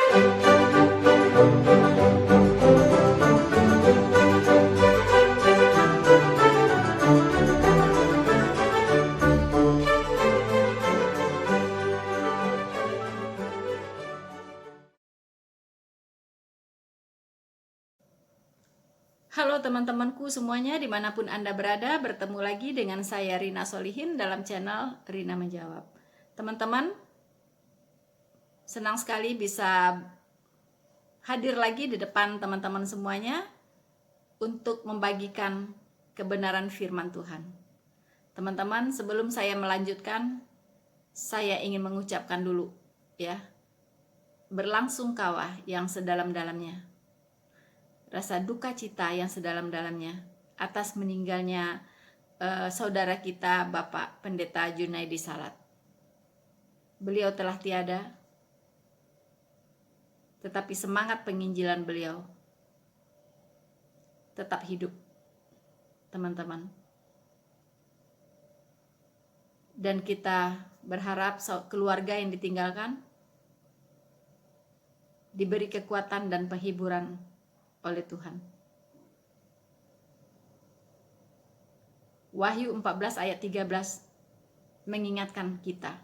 Halo teman-temanku semuanya, dimanapun Anda berada, bertemu lagi dengan saya Rina Solihin dalam channel Rina Menjawab. Teman-teman, senang sekali bisa hadir lagi di depan teman-teman semuanya untuk membagikan kebenaran firman Tuhan. Teman-teman, sebelum saya melanjutkan, saya ingin mengucapkan dulu ya, berlangsungkawah yang sedalam-dalamnya, rasa duka cita yang sedalam-dalamnya atas meninggalnya saudara kita Bapak Pendeta Junaidi Salat. Beliau telah tiada, tetapi semangat penginjilan beliau tetap hidup, teman-teman. Dan kita berharap keluarga yang ditinggalkan diberi kekuatan dan penghiburan oleh Tuhan. Wahyu 14 ayat 13 mengingatkan kita.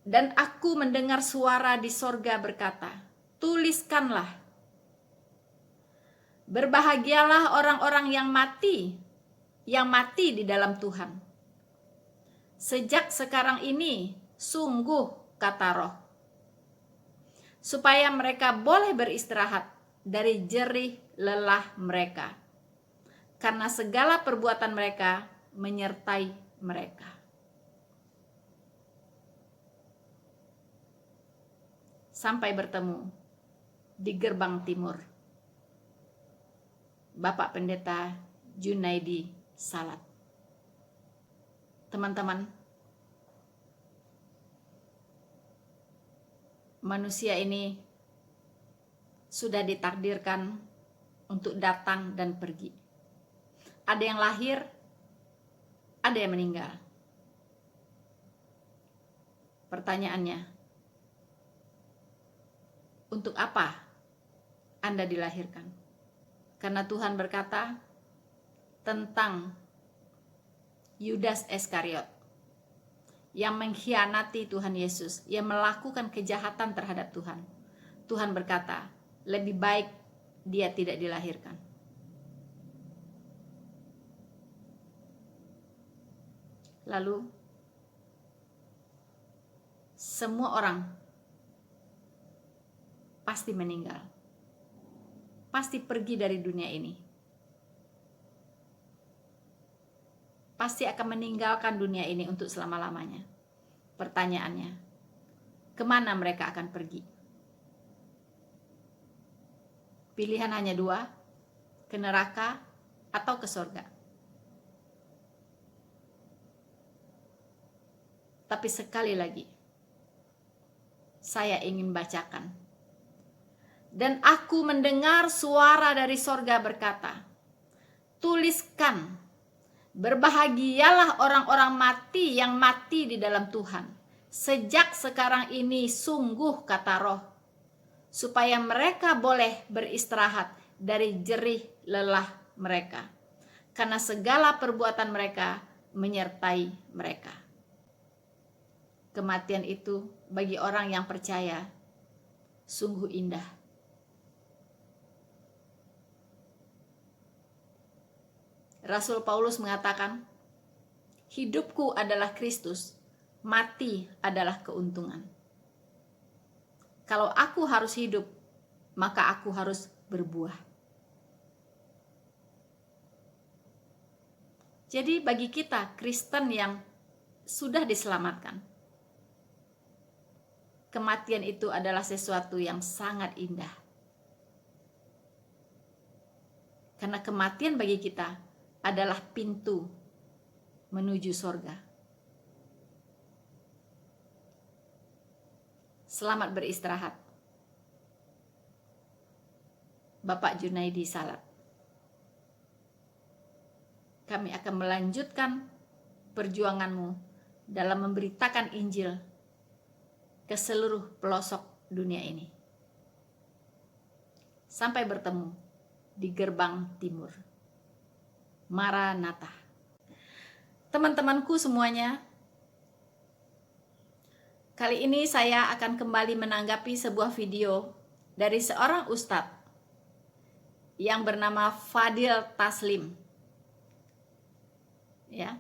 Dan aku mendengar suara di sorga berkata, tuliskanlah, berbahagialah orang-orang yang mati di dalam Tuhan. Sejak sekarang ini, sungguh, kata Roh, supaya mereka boleh beristirahat dari jerih lelah mereka, karena segala perbuatan mereka menyertai mereka. Sampai bertemu di gerbang timur, Bapak Pendeta Junaidi Salat. Teman-teman, manusia ini sudah ditakdirkan untuk datang dan pergi. Ada yang lahir, ada yang meninggal. Pertanyaannya, untuk apa Anda dilahirkan? Karena Tuhan berkata tentang Yudas Iskariot yang mengkhianati Tuhan Yesus, yang melakukan kejahatan terhadap Tuhan. Tuhan berkata, lebih baik dia tidak dilahirkan. Lalu, semua orang pasti meninggal, pasti pergi dari dunia ini, pasti akan meninggalkan dunia ini untuk selama-lamanya. Pertanyaannya, kemana mereka akan pergi? Pilihan hanya dua, ke neraka atau ke surga. Tapi sekali lagi, saya ingin bacakan. Dan aku mendengar suara dari sorga berkata, tuliskan, berbahagialah orang-orang mati yang mati di dalam Tuhan. Sejak sekarang ini sungguh, kata Roh, supaya mereka boleh beristirahat dari jerih lelah mereka, karena segala perbuatan mereka menyertai mereka. Kematian itu bagi orang yang percaya sungguh indah. Rasul Paulus mengatakan, hidupku adalah Kristus, mati adalah keuntungan. Kalau aku harus hidup, maka aku harus berbuah. Jadi bagi kita Kristen yang sudah diselamatkan, kematian itu adalah sesuatu yang sangat indah. Karena kematian bagi kita adalah pintu menuju sorga. Selamat beristirahat, Bapak Junaidi Salat. Kami akan melanjutkan perjuanganmu dalam memberitakan Injil ke seluruh pelosok dunia ini. Sampai bertemu di gerbang timur. Maranatha. Teman-temanku semuanya, kali ini saya akan kembali menanggapi sebuah video dari seorang ustadz yang bernama Fadil Taslim. Ya.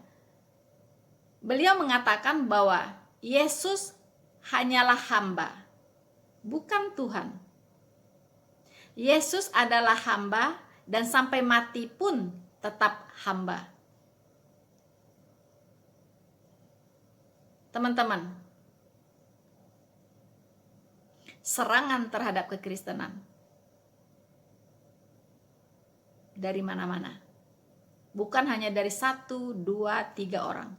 Beliau mengatakan bahwa Yesus hanyalah hamba, bukan Tuhan. Yesus adalah hamba dan sampai mati pun tetap hamba. Teman-teman, serangan terhadap kekristenan dari mana-mana. Bukan hanya dari 1, 2, 3 orang.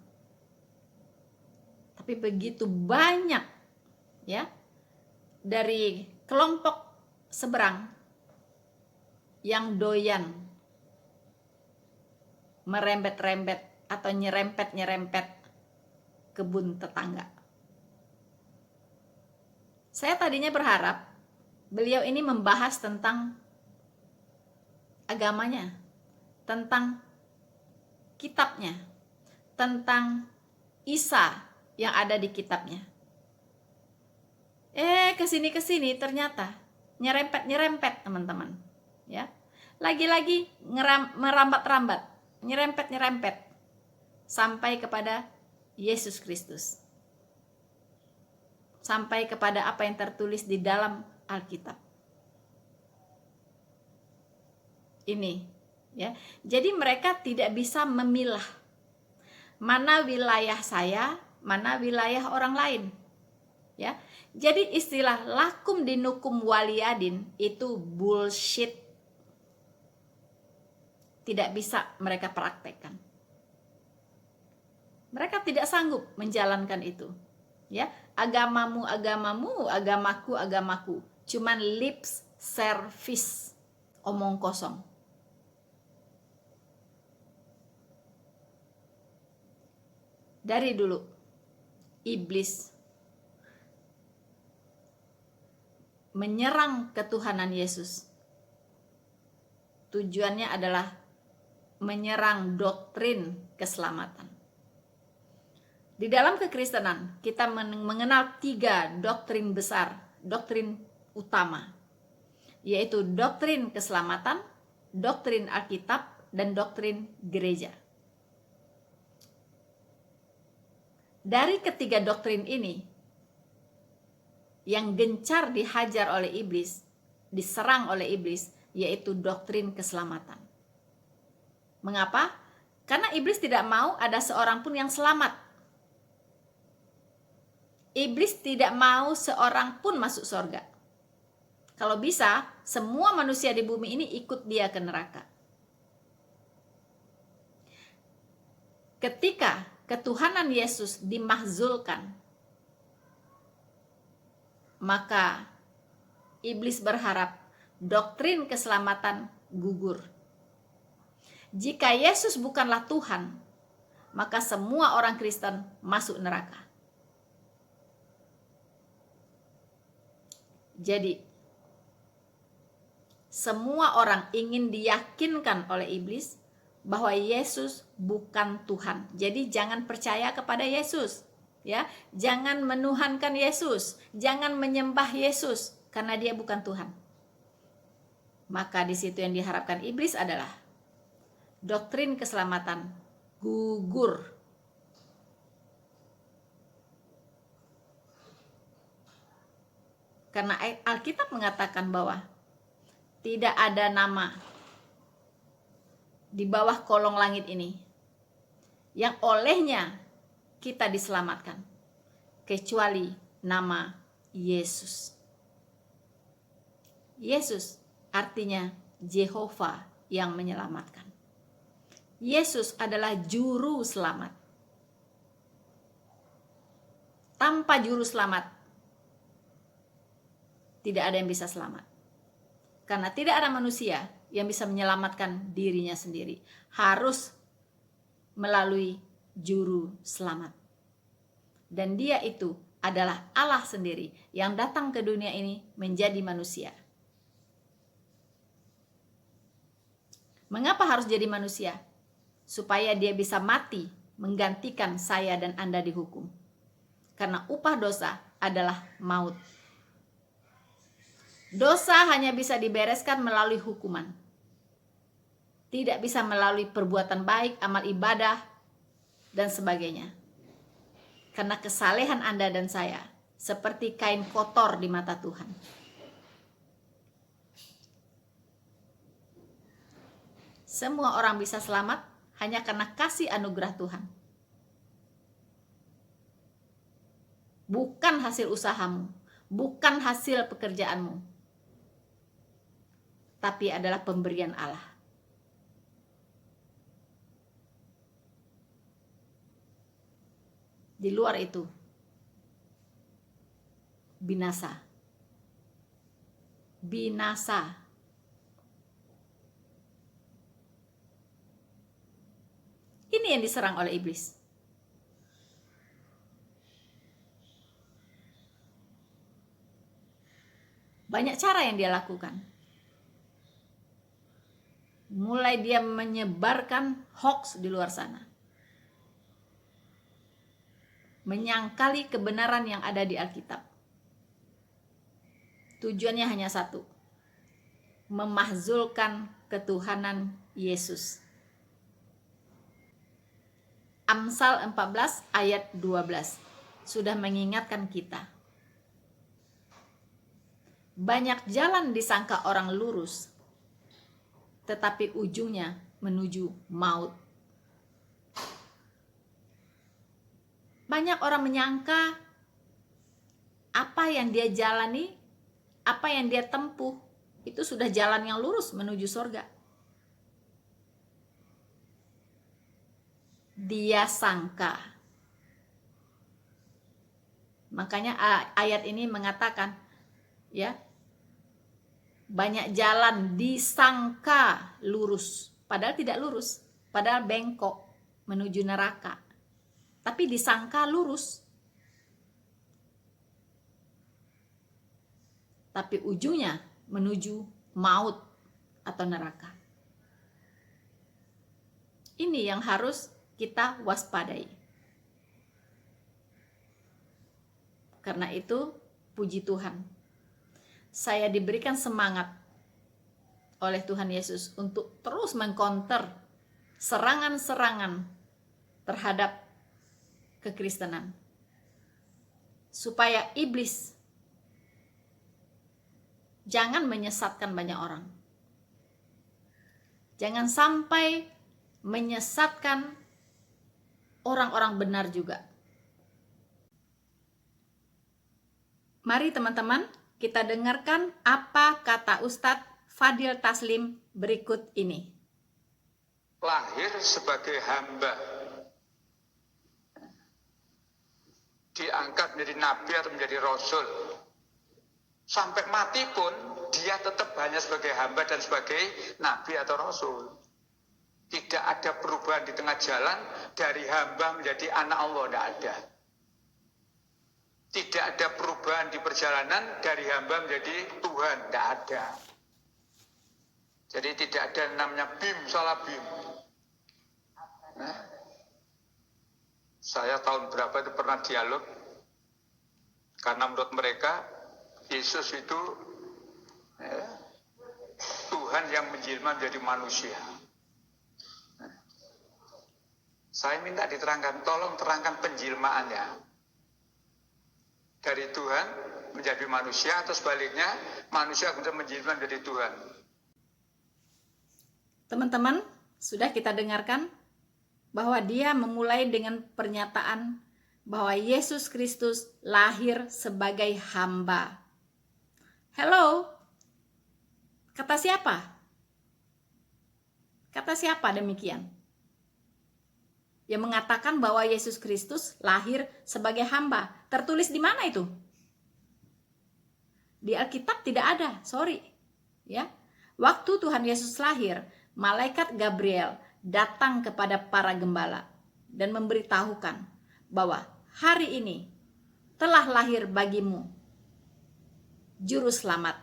Tapi begitu banyak ya dari kelompok seberang yang doyan merembet-rembet atau nyerempet-nyerempet kebun tetangga. Saya tadinya berharap beliau ini membahas tentang agamanya, tentang kitabnya, tentang Isa yang ada di kitabnya. Kesini ternyata nyerempet teman-teman. Ya, lagi-lagi merambat-rambat, nyerempet sampai kepada Yesus Kristus, sampai kepada apa yang tertulis di dalam Alkitab. Ini, ya. Jadi mereka tidak bisa memilah mana wilayah saya, mana wilayah orang lain. Ya. Jadi istilah lakum dinukum waliyadin itu bullshit. Tidak bisa mereka praktekkan. Mereka tidak sanggup menjalankan itu. Ya, agamamu, agamaku. Cuman lip service, omong kosong. Dari dulu iblis menyerang ketuhanan Yesus. Tujuannya adalah menyerang doktrin keselamatan. Di dalam kekristenan kita mengenal 3 doktrin besar, doktrin utama, yaitu doktrin keselamatan, doktrin Alkitab, dan doktrin gereja. Dari ketiga doktrin ini, yang gencar dihajar oleh iblis, diserang oleh iblis, yaitu doktrin keselamatan. Mengapa? Karena iblis tidak mau ada seorang pun yang selamat. Iblis tidak mau seorang pun masuk surga. Kalau bisa, semua manusia di bumi ini ikut dia ke neraka. Ketika ketuhanan Yesus dimahzulkan, maka iblis berharap doktrin keselamatan gugur. Jika Yesus bukanlah Tuhan, maka semua orang Kristen masuk neraka. Jadi, semua orang ingin diyakinkan oleh iblis bahwa Yesus bukan Tuhan. Jadi jangan percaya kepada Yesus, ya. Jangan menuhankan Yesus, jangan menyembah Yesus karena dia bukan Tuhan. Maka di situ yang diharapkan iblis adalah doktrin keselamatan gugur. Karena Alkitab mengatakan bahwa tidak ada nama di bawah kolong langit ini yang olehnya kita diselamatkan kecuali nama Yesus. Yesus artinya Jehovah yang menyelamatkan. Yesus adalah juru selamat. Tanpa juru selamat tidak ada yang bisa selamat. Karena tidak ada manusia yang bisa menyelamatkan dirinya sendiri. Harus melalui juru selamat. Dan dia itu adalah Allah sendiri yang datang ke dunia ini menjadi manusia. Mengapa harus jadi manusia? Supaya dia bisa mati menggantikan saya dan Anda dihukum. Karena upah dosa adalah maut. Dosa hanya bisa dibereskan melalui hukuman. Tidak bisa melalui perbuatan baik, amal ibadah, dan sebagainya. Karena kesalehan Anda dan saya seperti kain kotor di mata Tuhan. Semua orang bisa selamat hanya karena kasih anugerah Tuhan. Bukan hasil usahamu, bukan hasil pekerjaanmu, tapi adalah pemberian Allah. Di luar itu, binasa. Binasa. Ini yang diserang oleh iblis. Banyak cara yang dia lakukan. Mulai dia menyebarkan hoax di luar sana. Menyangkali kebenaran yang ada di Alkitab. Tujuannya hanya satu. Memahzulkan ketuhanan Yesus. Amsal 14 ayat 12 sudah mengingatkan kita. Banyak jalan disangka orang lurus, tetapi ujungnya menuju maut. Banyak orang menyangka apa yang dia jalani, apa yang dia tempuh, itu sudah jalan yang lurus menuju surga. Dia sangka. Makanya ayat ini mengatakan, ya, banyak jalan disangka lurus, padahal tidak lurus, padahal bengkok menuju neraka. Tapi disangka lurus. Tapi ujungnya menuju maut atau neraka. Ini yang harus kita waspadai. Karena itu, puji Tuhan, saya diberikan semangat oleh Tuhan Yesus untuk terus mengcounter serangan-serangan terhadap kekristenan, supaya iblis jangan menyesatkan banyak orang. Jangan sampai menyesatkan orang-orang benar juga. Mari teman-teman, kita dengarkan apa kata Ustadz Fadil Taslim berikut ini. Lahir sebagai hamba, diangkat menjadi nabi atau menjadi rasul, sampai mati pun dia tetap hanya sebagai hamba dan sebagai nabi atau rasul. Tidak ada perubahan di tengah jalan dari hamba menjadi anak Allah, tidak ada. Tidak ada perubahan di perjalanan dari hamba menjadi Tuhan, tidak ada. Jadi tidak ada namanya bim salah bim. Nah, saya tahun berapa itu pernah dialog, karena menurut mereka Yesus itu Tuhan yang menjelma menjadi manusia. Saya minta diterangkan, tolong terangkan penjelmaannya. Dari Tuhan menjadi manusia atau sebaliknya manusia bisa menjelma menjadi Tuhan. Teman-teman, sudah kita dengarkan bahwa dia memulai dengan pernyataan bahwa Yesus Kristus lahir sebagai hamba. Hello? Kata siapa? Kata siapa demikian? Yang mengatakan bahwa Yesus Kristus lahir sebagai hamba. Tertulis di mana itu? Di Alkitab tidak ada, sorry. Ya. Waktu Tuhan Yesus lahir, malaikat Gabriel datang kepada para gembala dan memberitahukan bahwa hari ini telah lahir bagimu juru selamat,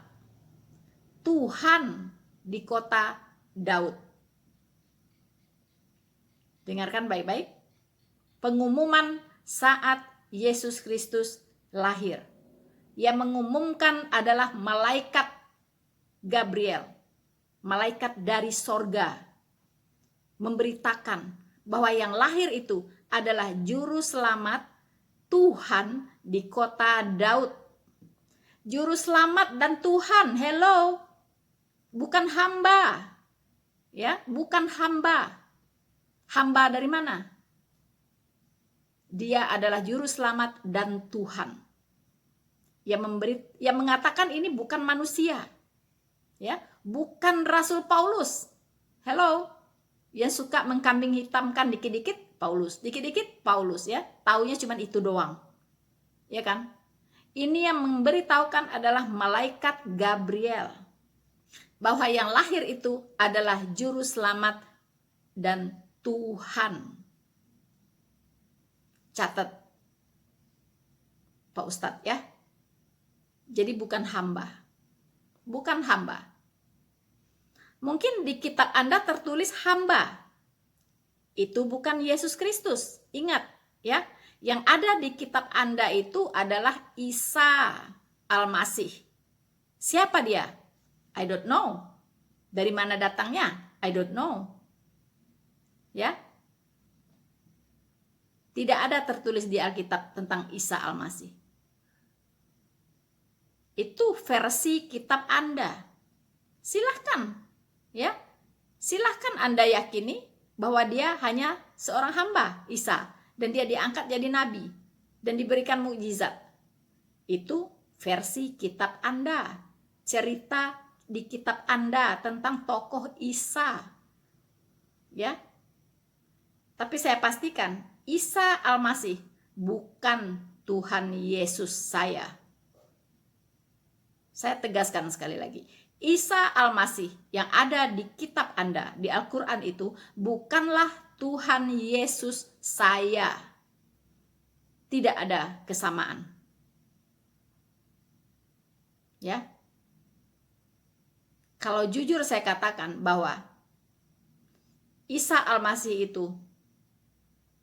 Tuhan di kota Daud. Dengarkan baik-baik. Pengumuman saat Yesus Kristus lahir. Yang mengumumkan adalah malaikat Gabriel, malaikat dari sorga, memberitakan bahwa yang lahir itu adalah juru selamat Tuhan di kota Daud. Juru selamat dan Tuhan, hello, bukan hamba, ya, bukan hamba. Hamba dari mana? Dia adalah juru selamat dan Tuhan. Yang mengatakan ini bukan manusia, ya, bukan Rasul Paulus. Hello, yang suka mengkambing hitamkan dikit-dikit Paulus, dikit-dikit Paulus, ya, taunya cuma itu doang, ya kan? Ini yang memberitahukan adalah malaikat Gabriel bahwa yang lahir itu adalah juru selamat dan Tuhan. Catat Pak Ustadz, ya. Jadi bukan hamba. Bukan hamba. Mungkin di kitab Anda tertulis hamba. Itu bukan Yesus Kristus. Ingat, ya. Yang ada di kitab Anda itu adalah Isa Al-Masih. Siapa dia? I don't know. Dari mana datangnya? I don't know. Ya. Tidak ada tertulis di Alkitab tentang Isa Al-Masih. Itu versi kitab Anda. Silahkan, ya. Silahkan Anda yakini bahwa dia hanya seorang hamba, Isa, dan dia diangkat jadi nabi dan diberikan mukjizat. Itu versi kitab Anda. Cerita di kitab Anda tentang tokoh Isa. Ya. Tapi saya pastikan Isa Al-Masih bukan Tuhan Yesus saya. Saya tegaskan sekali lagi. Isa Al-Masih yang ada di kitab Anda, di Al-Quran itu bukanlah Tuhan Yesus saya. Tidak ada kesamaan. Ya. Kalau jujur saya katakan bahwa Isa Al-Masih itu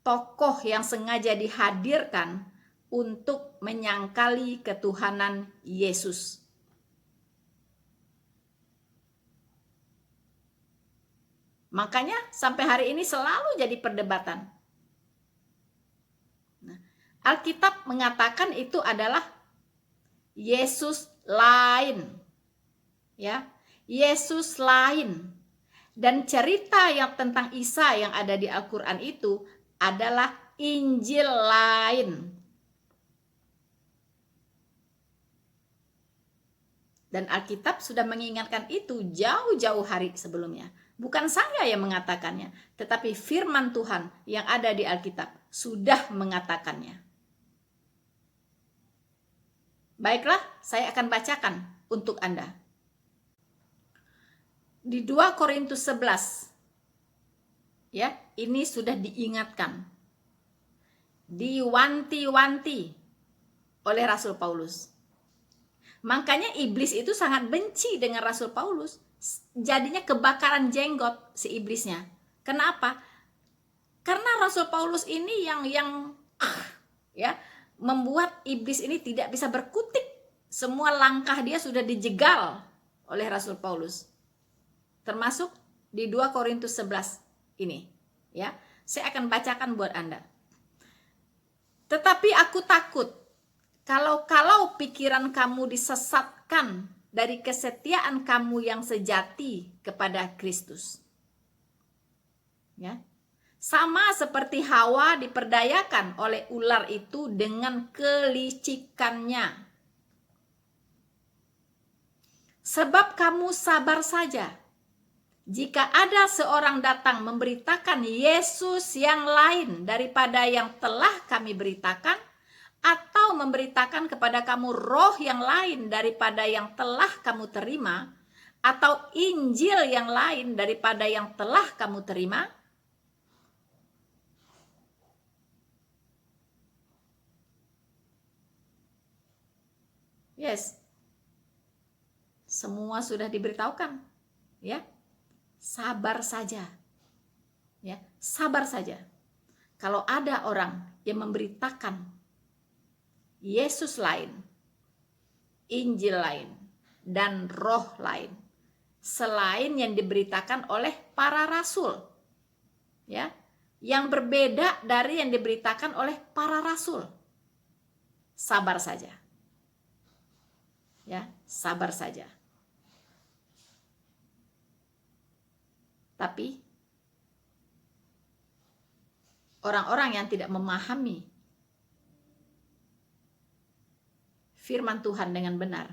tokoh yang sengaja dihadirkan untuk menyangkali ketuhanan Yesus. Makanya sampai hari ini selalu jadi perdebatan. Nah, Alkitab mengatakan itu adalah Yesus lain. Ya, Yesus lain. Dan cerita yang tentang Isa yang ada di Al-Quran itu adalah Injil lain. Dan Alkitab sudah mengingatkan itu jauh-jauh hari sebelumnya. Bukan saya yang mengatakannya, tetapi firman Tuhan yang ada di Alkitab sudah mengatakannya. Baiklah, saya akan bacakan untuk Anda. Di 2 Korintus 11, ya, ini sudah diingatkan, diwanti-wanti oleh Rasul Paulus. Makanya iblis itu sangat benci dengan Rasul Paulus. Jadinya kebakaran jenggot si iblisnya. Kenapa? Karena Rasul Paulus ini yang ya membuat iblis ini tidak bisa berkutik. Semua langkah dia sudah dijegal oleh Rasul Paulus. Termasuk di 2 Korintus 11 ini, ya. Saya akan bacakan buat Anda. Tetapi aku takut kalau pikiran kamu disesatkan dari kesetiaan kamu yang sejati kepada Kristus. Ya. Sama seperti Hawa diperdayakan oleh ular itu dengan kelicikannya. Sebab kamu sabar saja. Jika ada seorang datang memberitakan Yesus yang lain daripada yang telah kami beritakan, atau memberitakan kepada kamu roh yang lain daripada yang telah kamu terima, atau Injil yang lain daripada yang telah kamu terima, Yes. Semua sudah diberitahukan, ya. Sabar saja. Ya, sabar saja. Kalau ada orang yang memberitakan Yesus lain, Injil lain, dan roh lain selain yang diberitakan oleh para rasul, ya, yang berbeda dari yang diberitakan oleh para rasul, sabar saja. Ya, sabar saja. Tapi orang-orang yang tidak memahami firman Tuhan dengan benar,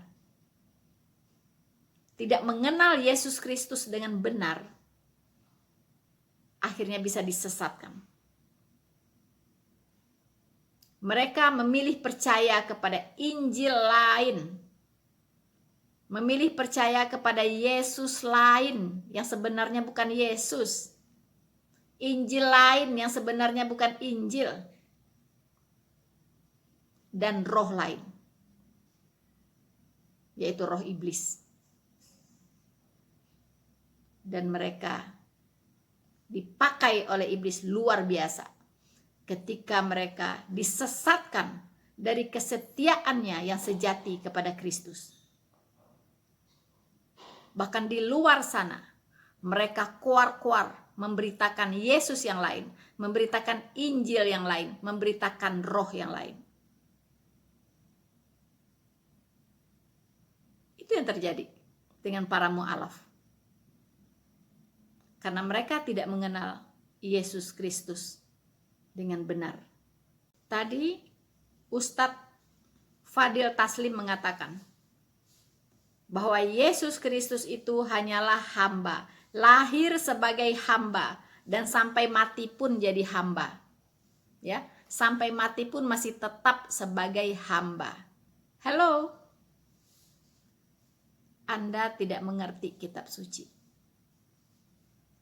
tidak mengenal Yesus Kristus dengan benar, akhirnya bisa disesatkan. Mereka memilih percaya kepada Injil lain, memilih percaya kepada Yesus lain yang sebenarnya bukan Yesus, Injil lain yang sebenarnya bukan Injil, dan roh lain, yaitu roh iblis. Dan mereka dipakai oleh iblis luar biasa ketika mereka disesatkan dari kesetiaannya yang sejati kepada Kristus. Bahkan di luar sana mereka kuar-kuar memberitakan Yesus yang lain, memberitakan Injil yang lain, memberitakan roh yang lain. Itu yang terjadi dengan para mu'alaf. Karena mereka tidak mengenal Yesus Kristus dengan benar. Tadi Ustadz Fadil Taslim mengatakan bahwa Yesus Kristus itu hanyalah hamba, lahir sebagai hamba dan sampai mati pun jadi hamba. Ya, sampai mati pun masih tetap sebagai hamba. Hello. Anda tidak mengerti kitab suci.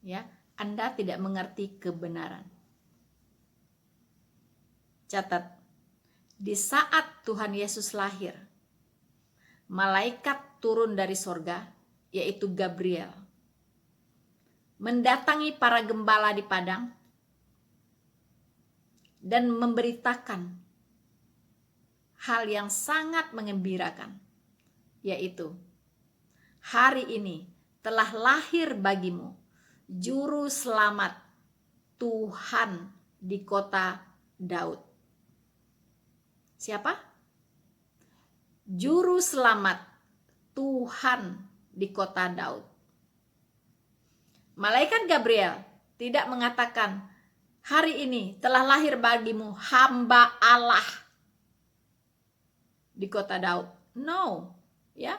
Ya, Anda tidak mengerti kebenaran. Catat, di saat Tuhan Yesus lahir, malaikat turun dari sorga, yaitu Gabriel, mendatangi para gembala di padang dan memberitakan hal yang sangat mengembirakan, yaitu hari ini telah lahir bagimu Juru Selamat Tuhan di kota Daud. Siapa? Juru Selamat Tuhan di kota Daud. Malaikat Gabriel tidak mengatakan hari ini telah lahir bagimu hamba Allah di kota Daud. No, ya.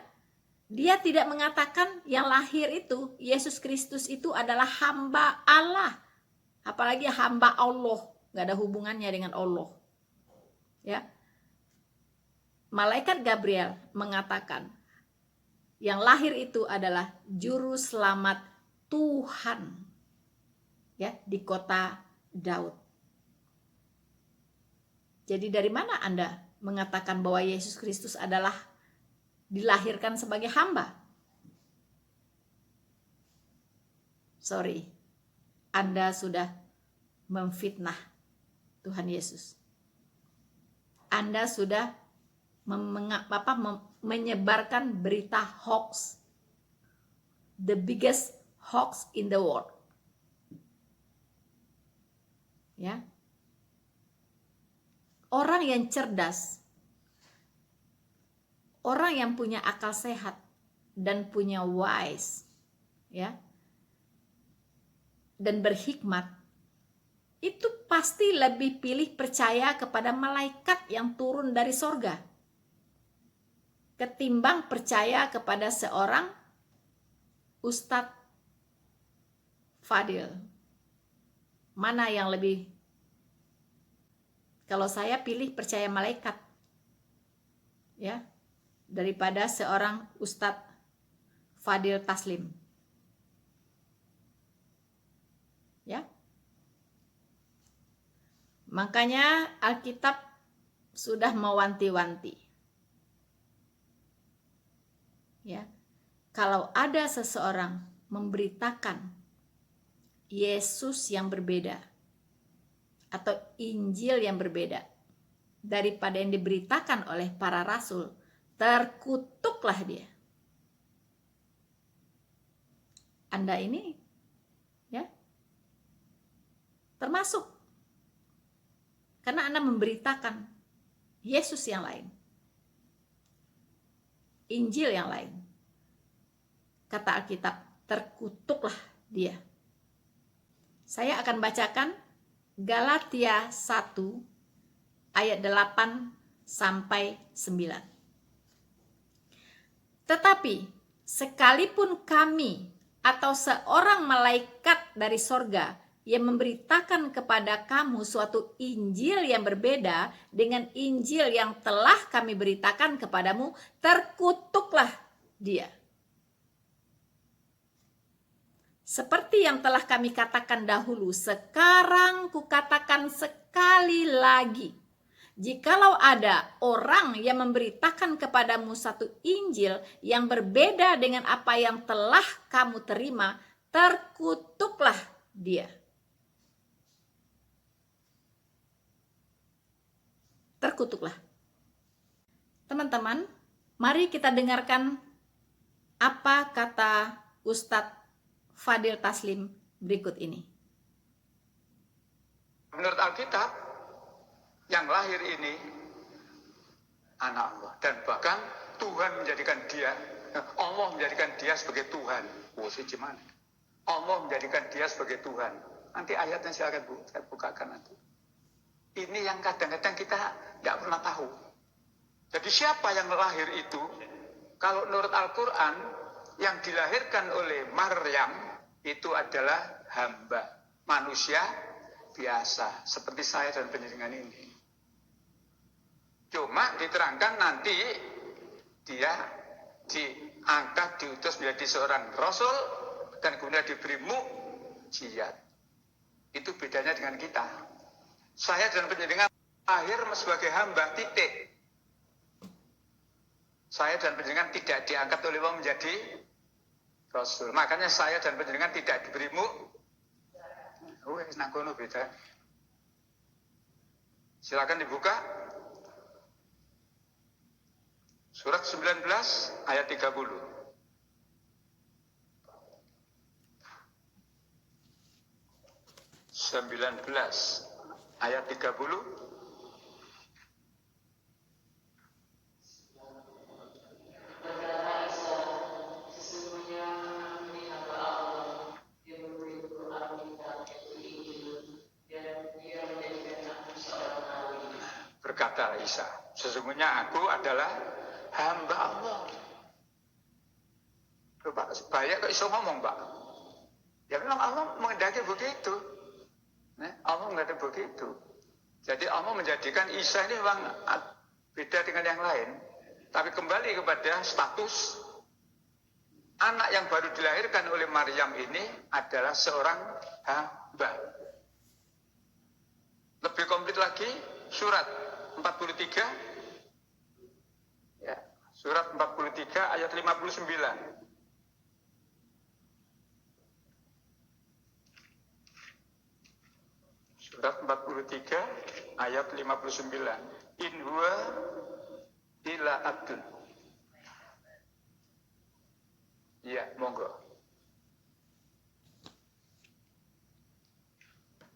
Dia tidak mengatakan yang lahir itu, Yesus Kristus itu adalah hamba Allah. Apalagi hamba Allah, gak ada hubungannya dengan Allah. Ya. Malaikat Gabriel mengatakan yang lahir itu adalah Juru Selamat Tuhan, ya, di kota Daud. Jadi dari mana Anda mengatakan bahwa Yesus Kristus adalah dilahirkan sebagai hamba? Sorry, Anda sudah memfitnah Tuhan Yesus. Anda sudah menyebarkan berita hoax, the biggest hoax in the world. Ya, orang yang cerdas, orang yang punya akal sehat dan punya wise, ya, dan berhikmat, itu pasti lebih pilih percaya kepada malaikat yang turun dari sorga ketimbang percaya kepada seorang Ustadz Fadil. Mana yang lebih? Kalau saya pilih percaya malaikat, ya, daripada seorang Ustadz Fadil Taslim. Ya. Makanya Alkitab sudah mewanti-wanti ya, kalau ada seseorang memberitakan Yesus yang berbeda atau Injil yang berbeda daripada yang diberitakan oleh para rasul, terkutuklah dia. Anda ini ya termasuk, karena Anda memberitakan Yesus yang lain, Injil yang lain. Kata Alkitab, terkutuklah dia. Saya akan bacakan Galatia 1 ayat 8 sampai 9. Tetapi sekalipun kami atau seorang malaikat dari sorga yang memberitakan kepada kamu suatu Injil yang berbeda dengan Injil yang telah kami beritakan kepadamu, terkutuklah dia. Seperti yang telah kami katakan dahulu, sekarang kukatakan sekali lagi. Jikalau ada orang yang memberitakan kepadamu satu Injil yang berbeda dengan apa yang telah kamu terima, terkutuklah dia. Terkutuklah. Teman-teman, mari kita dengarkan apa kata Ustadz Fadil Taslim berikut ini. Menurut Alkitab, yang lahir ini anak Allah, dan bahkan Tuhan menjadikan dia, Allah menjadikan dia sebagai Tuhan. Gimana? Allah menjadikan dia sebagai Tuhan. Nanti ayatnya silakan Bu, saya bukakan nanti. Ini yang kadang-kadang kita nggak pernah tahu. Jadi siapa yang lahir itu? Kalau menurut Al-Quran, yang dilahirkan oleh Maryam itu adalah hamba, manusia biasa, seperti saya dan penjaringan ini. Cuma diterangkan nanti dia diangkat, diutus menjadi seorang rasul, dan kemudian diberi mukjizat. Itu bedanya dengan kita. Saya dan penjaringan lahir sebagai hamba, titik. Saya dan penjaringan tidak diangkat oleh Allah menjadi rasul. Makanya saya dan penjaringan tidak diberi beda. Silakan dibuka. Surat 19 ayat 30. Ayat 30. Berkata Isa, sesungguhnya aku adalah hamba Allah. Pak, banyak kok iso ngomong, Pak. Ya memang Allah mengendaki begitu. Allah mengendaki begitu. Jadi Allah menjadikan Isa ini memang beda dengan yang lain. Tapi kembali kepada status anak yang baru dilahirkan oleh Maryam ini adalah seorang hamba. Lebih komplit lagi, surat 43, ya, surat 43 ayat 59. Surat 43 ayat 59. In huwa illa abdun. Ya, monggo.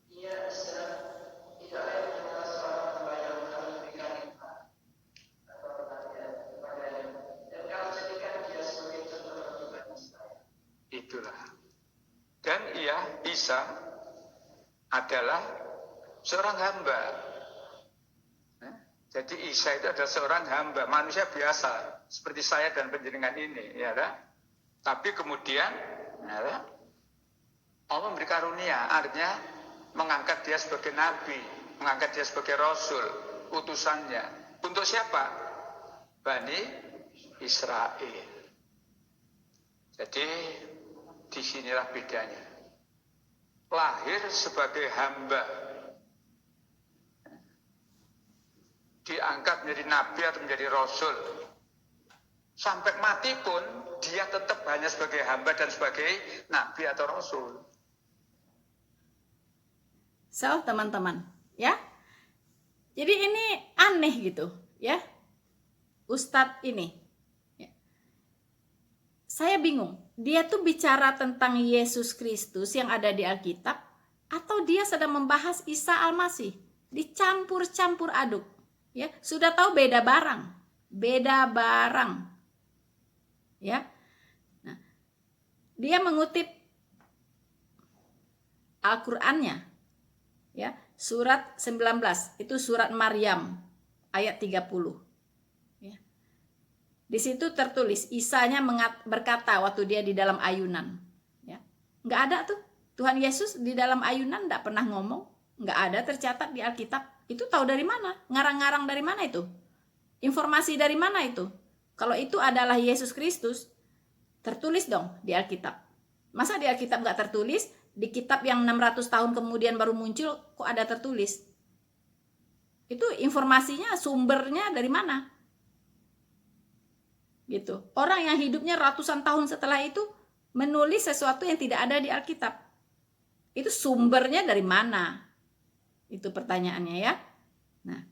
Ya, itulah. Dan ia, Isa, adalah seorang hamba. Jadi Isa itu adalah seorang hamba, manusia biasa, seperti saya dan penjaringan ini, ya kan? Tapi kemudian, ya kan? Allah memberi karunia, artinya mengangkat dia sebagai nabi, mengangkat dia sebagai rasul, utusannya. Untuk siapa? Bani Israel. Jadi disinilah bedanya. Lahir sebagai hamba, diangkat menjadi nabi atau menjadi rasul, Sampai mati pun dia tetap hanya sebagai hamba dan sebagai nabi atau rasul. So, teman-teman, ya. Jadi ini aneh gitu, ya. Ustadz ini. Ya. Saya bingung. Dia tuh bicara tentang Yesus Kristus yang ada di Alkitab atau dia sedang membahas Isa Al-Masih? Dicampur-campur aduk. Ya, sudah tahu beda barang. Beda barang. Ya. Nah, dia mengutip Al-Qur'annya. Ya, surat 19, itu surat Maryam ayat 30. Ya. Di situ tertulis Isanya berkata waktu dia di dalam ayunan. Ya. Nggak ada tuh Tuhan Yesus di dalam ayunan, nggak pernah ngomong, nggak ada tercatat di Alkitab. Itu tahu dari mana? Ngarang-ngarang dari mana itu? Informasi dari mana itu? Kalau itu adalah Yesus Kristus, tertulis dong di Alkitab. Masa di Alkitab nggak tertulis? Di kitab yang 600 tahun kemudian baru muncul, kok ada tertulis? Itu informasinya, sumbernya dari mana? Gitu. Orang yang hidupnya ratusan tahun setelah itu menulis sesuatu yang tidak ada di Alkitab. Itu sumbernya dari mana? Itu pertanyaannya ya. Nah,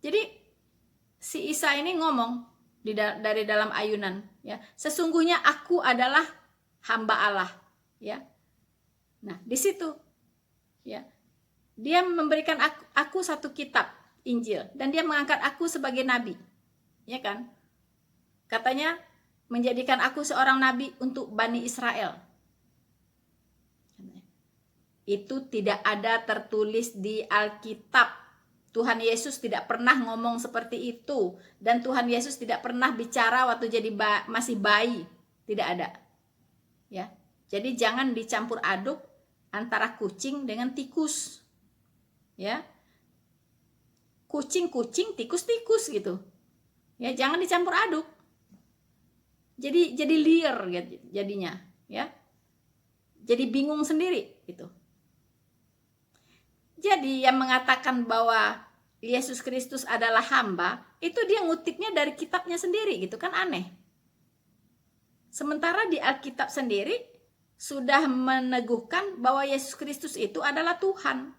jadi si Isa ini ngomong dari dalam ayunan, ya. Sesungguhnya aku adalah hamba Allah, ya. Nah, di situ, ya. Dia memberikan aku satu kitab Injil dan dia mengangkat aku sebagai nabi, ya kan? Katanya menjadikan aku seorang nabi untuk Bani Israel. Itu tidak ada tertulis di Alkitab. Tuhan Yesus tidak pernah ngomong seperti itu, dan Tuhan Yesus tidak pernah bicara waktu jadi masih bayi, tidak ada. Ya, jadi jangan dicampur aduk antara kucing dengan tikus. Ya, kucing-kucing, tikus-tikus gitu. Ya, jangan dicampur aduk. Jadi liar jadinya, ya. Jadi bingung sendiri gitu. Jadi yang mengatakan bahwa Yesus Kristus adalah hamba, itu dia ngutipnya dari kitabnya sendiri gitu kan, aneh. Sementara di Alkitab sendiri sudah meneguhkan bahwa Yesus Kristus itu adalah Tuhan.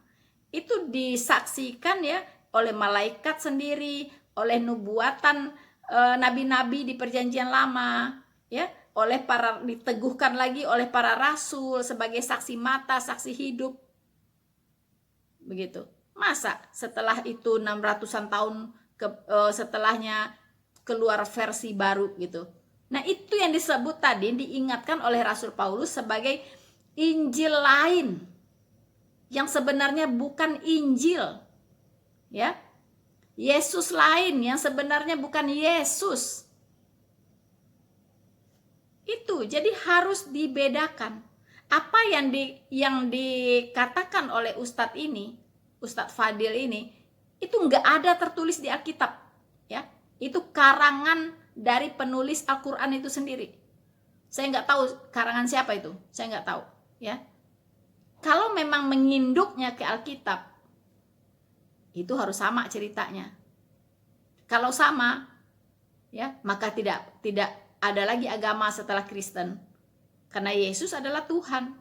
Itu disaksikan ya oleh malaikat sendiri, oleh nubuatan nabi-nabi di Perjanjian Lama, ya, diteguhkan lagi oleh para rasul sebagai saksi mata, saksi hidup. Begitu. Masa setelah itu 600-an tahun setelahnya keluar versi baru gitu. Nah, itu yang disebut tadi, diingatkan oleh Rasul Paulus sebagai Injil lain yang sebenarnya bukan Injil. Ya. Yesus lain yang sebenarnya bukan Yesus. Itu jadi harus dibedakan. Apa yang dikatakan oleh Ustadz ini, Ustadz Fadil ini, itu nggak ada tertulis di Alkitab, ya. Itu karangan dari penulis Al-Quran itu sendiri. Saya nggak tahu karangan siapa itu, saya nggak tahu, ya. Kalau memang menginduknya ke Alkitab, itu harus sama ceritanya. Kalau sama, ya, maka tidak ada lagi agama setelah Kristen. Karena Yesus adalah Tuhan,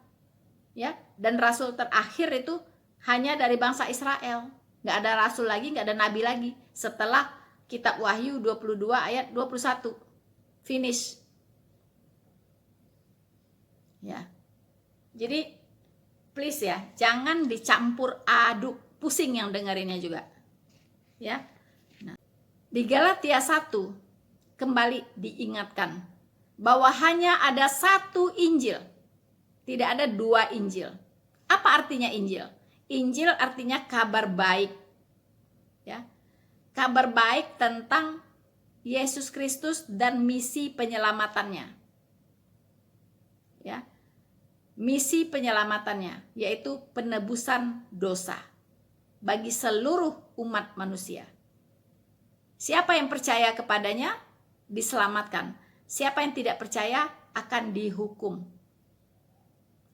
ya, dan rasul terakhir itu hanya dari bangsa Israel. Nggak ada rasul lagi, nggak ada nabi lagi setelah kitab Wahyu 22 ayat 21. Finish. Ya. Jadi please ya, jangan dicampur aduk, pusing yang dengerinnya juga. Ya. Nah, di Galatia 1 kembali diingatkan bahwa hanya ada satu Injil, tidak ada dua Injil. Apa artinya Injil? Injil artinya kabar baik, ya, kabar baik tentang Yesus Kristus dan misi penyelamatannya, ya, misi penyelamatannya yaitu penebusan dosa bagi seluruh umat manusia. Siapa yang percaya kepadanya diselamatkan. Siapa yang tidak percaya akan dihukum.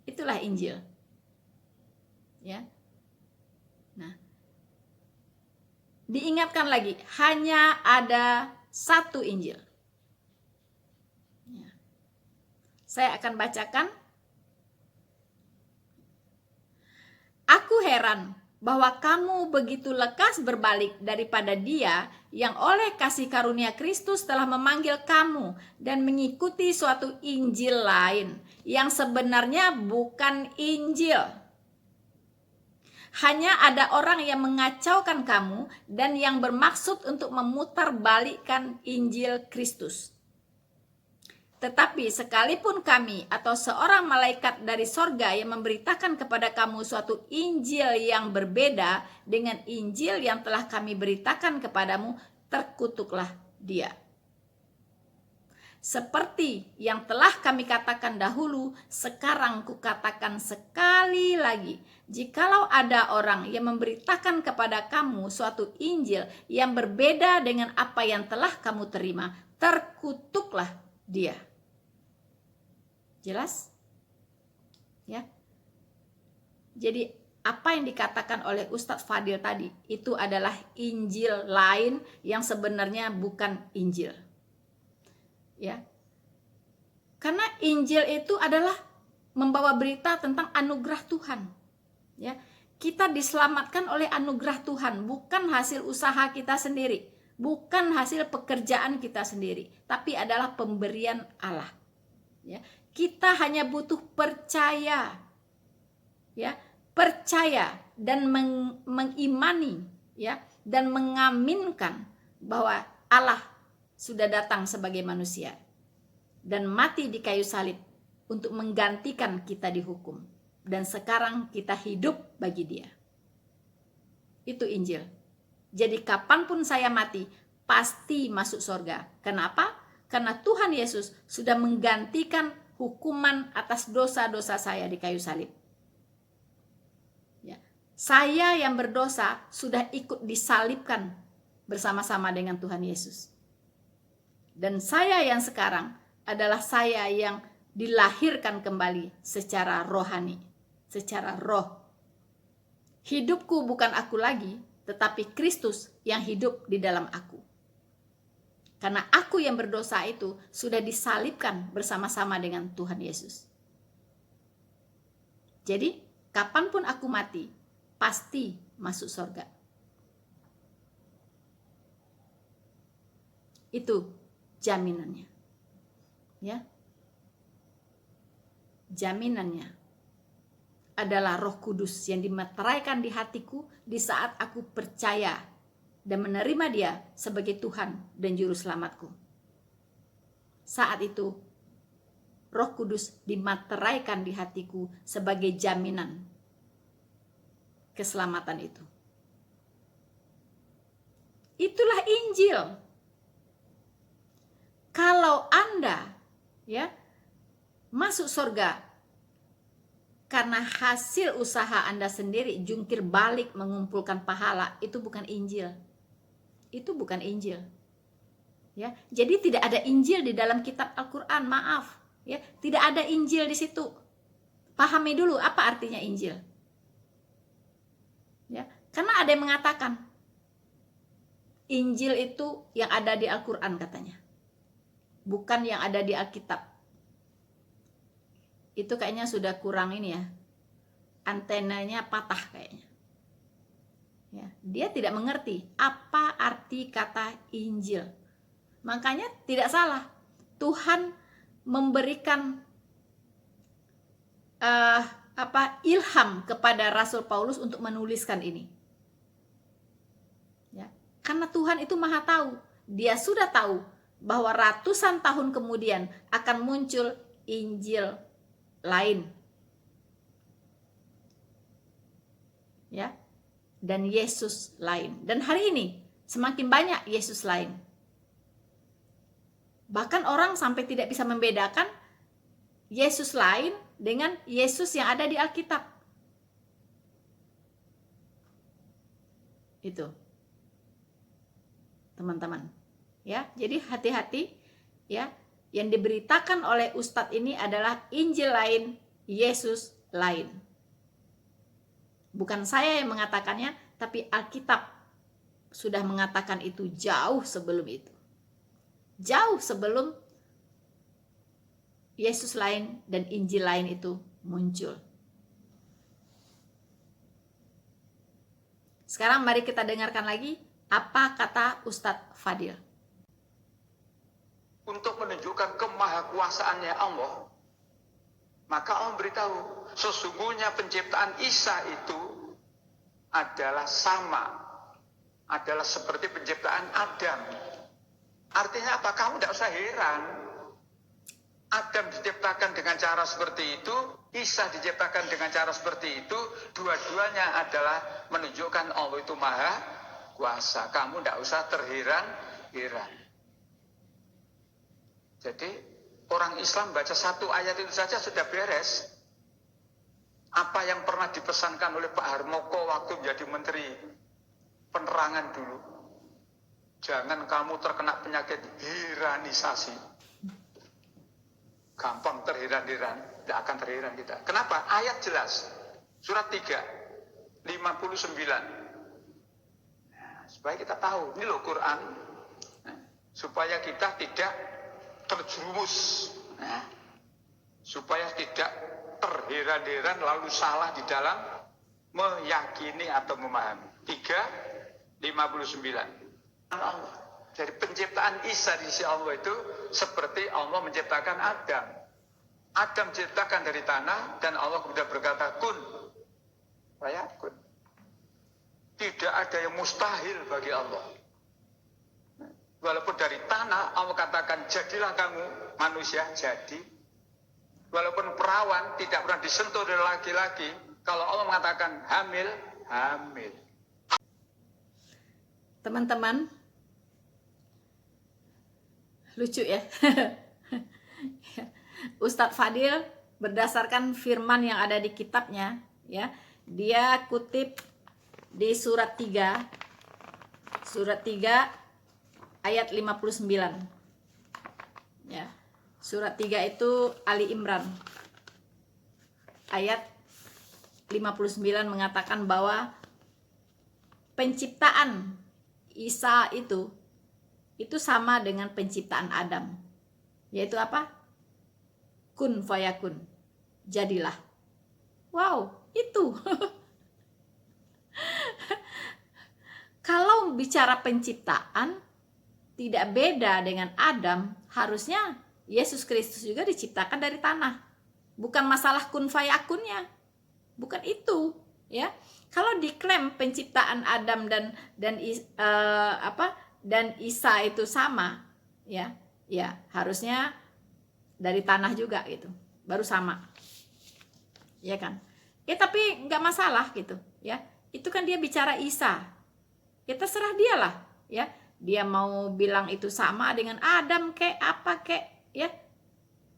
Itulah Injil. Ya. Nah, diingatkan lagi, hanya ada satu Injil. Ya. Saya akan bacakan. Aku heran bahwa kamu begitu lekas berbalik daripada Dia yang oleh kasih karunia Kristus telah memanggil kamu dan mengikuti suatu Injil lain yang sebenarnya bukan Injil. Hanya ada orang yang mengacaukan kamu dan yang bermaksud untuk memutarbalikkan Injil Kristus. Tetapi sekalipun kami atau seorang malaikat dari sorga yang memberitakan kepada kamu suatu Injil yang berbeda dengan Injil yang telah kami beritakan kepadamu, terkutuklah dia. Seperti yang telah kami katakan dahulu, sekarang kukatakan sekali lagi, jikalau ada orang yang memberitakan kepada kamu suatu Injil yang berbeda dengan apa yang telah kamu terima, terkutuklah dia. Jelas? Ya. Jadi apa yang dikatakan oleh Ustadz Fadil tadi itu adalah Injil lain yang sebenarnya bukan Injil. Ya. Karena Injil itu adalah membawa berita tentang anugerah Tuhan. Ya. Kita diselamatkan oleh anugerah Tuhan, bukan hasil usaha kita sendiri, bukan hasil pekerjaan kita sendiri, tapi adalah pemberian Allah. Ya. Kita hanya butuh percaya, ya, percaya dan mengimani, ya, dan mengaminkan bahwa Allah sudah datang sebagai manusia dan mati di kayu salib untuk menggantikan kita dihukum, dan sekarang kita hidup bagi Dia. Itu Injil. Jadi kapanpun saya mati, pasti masuk surga. Kenapa? Karena Tuhan Yesus sudah menggantikan hukuman atas dosa-dosa saya di kayu salib. Ya. Saya yang berdosa sudah ikut disalibkan bersama-sama dengan Tuhan Yesus. Dan saya yang sekarang adalah saya yang dilahirkan kembali secara rohani, secara roh. Hidupku bukan aku lagi, tetapi Kristus yang hidup di dalam aku. Karena aku yang berdosa itu sudah disalibkan bersama-sama dengan Tuhan Yesus. Jadi, kapanpun aku mati, pasti masuk surga. Itu jaminannya. Ya. Jaminannya adalah Roh Kudus yang dimeteraikan di hatiku di saat aku percaya dan menerima Dia sebagai Tuhan dan Juru Selamatku. Saat itu, Roh Kudus dimateraikan di hatiku sebagai jaminan keselamatan itu. Itulah Injil. Kalau Anda, ya, masuk surga karena hasil usaha Anda sendiri, jungkir balik mengumpulkan pahala, itu bukan Injil. Itu bukan Injil. Ya, jadi tidak ada Injil di dalam kitab Al-Qur'an, maaf, ya, tidak ada Injil di situ. Pahami dulu apa artinya Injil. Ya, karena ada yang mengatakan Injil itu yang ada di Al-Qur'an katanya. Bukan yang ada di Alkitab. Itu kayaknya sudah kurang ini ya. Antenanya patah kayaknya. Ya, dia tidak mengerti apa arti kata Injil. Makanya tidak salah. Tuhan memberikan ilham kepada Rasul Paulus untuk menuliskan ini. Ya, karena Tuhan itu Maha tahu. Dia sudah tahu bahwa ratusan tahun kemudian akan muncul Injil lain. Ya. Dan Yesus lain. Dan hari ini semakin banyak Yesus lain. Bahkan orang sampai tidak bisa membedakan Yesus lain dengan Yesus yang ada di Alkitab. Itu. Teman-teman. Ya, jadi hati-hati ya. Yang diberitakan oleh Ustadz ini adalah Injil lain, Yesus lain. Bukan saya yang mengatakannya, tapi Alkitab sudah mengatakan itu jauh sebelum itu. jauh sebelum Yesus lain dan Injil lain itu muncul. Sekarang mari kita dengarkan lagi apa kata Ustadz Fadil. Untuk menunjukkan kemahakuasaannya Allah, maka Allah beritahu, sesungguhnya penciptaan Isa itu adalah sama, adalah seperti penciptaan Adam. Artinya apa? Kamu tidak usah heran. Adam diciptakan dengan cara seperti itu, Isa diciptakan dengan cara seperti itu, dua-duanya adalah menunjukkan Allah itu maha kuasa. Kamu tidak usah terheran-heran. Jadi orang Islam baca satu ayat itu saja sudah beres. Apa yang pernah dipesankan oleh Pak Harmoko waktu menjadi Menteri Penerangan dulu. Jangan kamu terkena penyakit hiranisasi. Gampang terheran-heran, tidak akan terheran kita. Kenapa? Ayat jelas. Surat 3, 59. Nah, supaya kita tahu, ini loh Quran. Nah, supaya kita tidak terjerumus. Nah, supaya tidak terheran-heran lalu salah di dalam meyakini atau memahami. 3:59. Allah. Jadi penciptaan Isa di sisi Allah itu seperti Allah menciptakan Adam. Adam diciptakan dari tanah dan Allah sudah berkata kun fayakun. Tidak ada yang mustahil bagi Allah. Walaupun dari tanah Allah katakan jadilah kamu manusia, jadi. Walaupun perawan tidak pernah disentuh oleh laki-laki, kalau Allah mengatakan hamil, hamil. Teman-teman, lucu ya. Ustadz Fadil berdasarkan firman yang ada di kitabnya, ya, dia kutip di surat 3 ayat 59. Ya. Surat 3 itu Ali Imran. Ayat 59 mengatakan bahwa penciptaan Isa itu sama dengan penciptaan Adam. Yaitu apa? Kun fayakun. Jadilah. Wow, itu. Kalau bicara penciptaan, tidak beda dengan Adam, harusnya Yesus Kristus juga diciptakan dari tanah. Bukan masalah kun fayakunnya. Bukan itu, ya. Kalau diklaim penciptaan Adam dan Isa itu sama, ya harusnya dari tanah juga gitu, baru sama, ya kan? Tapi nggak masalah gitu, ya. Itu kan dia bicara Isa, ya terserah dia lah, ya. Dia mau bilang itu sama dengan Adam kek apa kek, ya.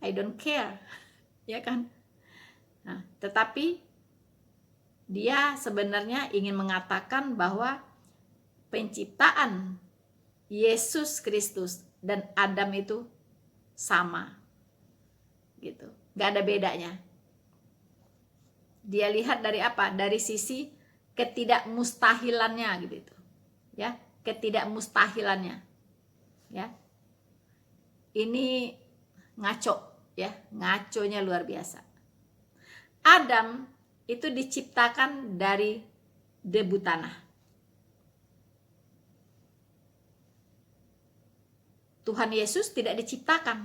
I don't care, ya kan? Nah, tetapi dia sebenarnya ingin mengatakan bahwa penciptaan Yesus Kristus dan Adam itu sama, gitu, gak ada bedanya. Dia lihat dari apa? Dari sisi ketidakmustahilannya, gitu, ya, ketidakmustahilannya, ya. Ini ngaco, ya, ngaconya luar biasa. Adam itu diciptakan dari debu tanah. Tuhan Yesus tidak diciptakan.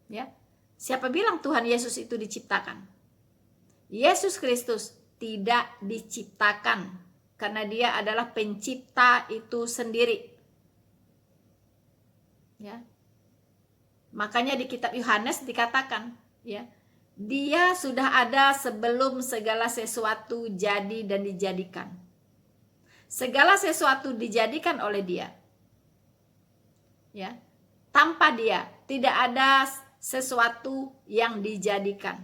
Ya. Siapa bilang Tuhan Yesus itu diciptakan? Yesus Kristus tidak diciptakan karena dia adalah pencipta itu sendiri. Ya. Makanya di kitab Yohanes dikatakan, ya, dia sudah ada sebelum segala sesuatu jadi dan dijadikan. Segala sesuatu dijadikan oleh dia. Ya. Tanpa dia tidak ada sesuatu yang dijadikan.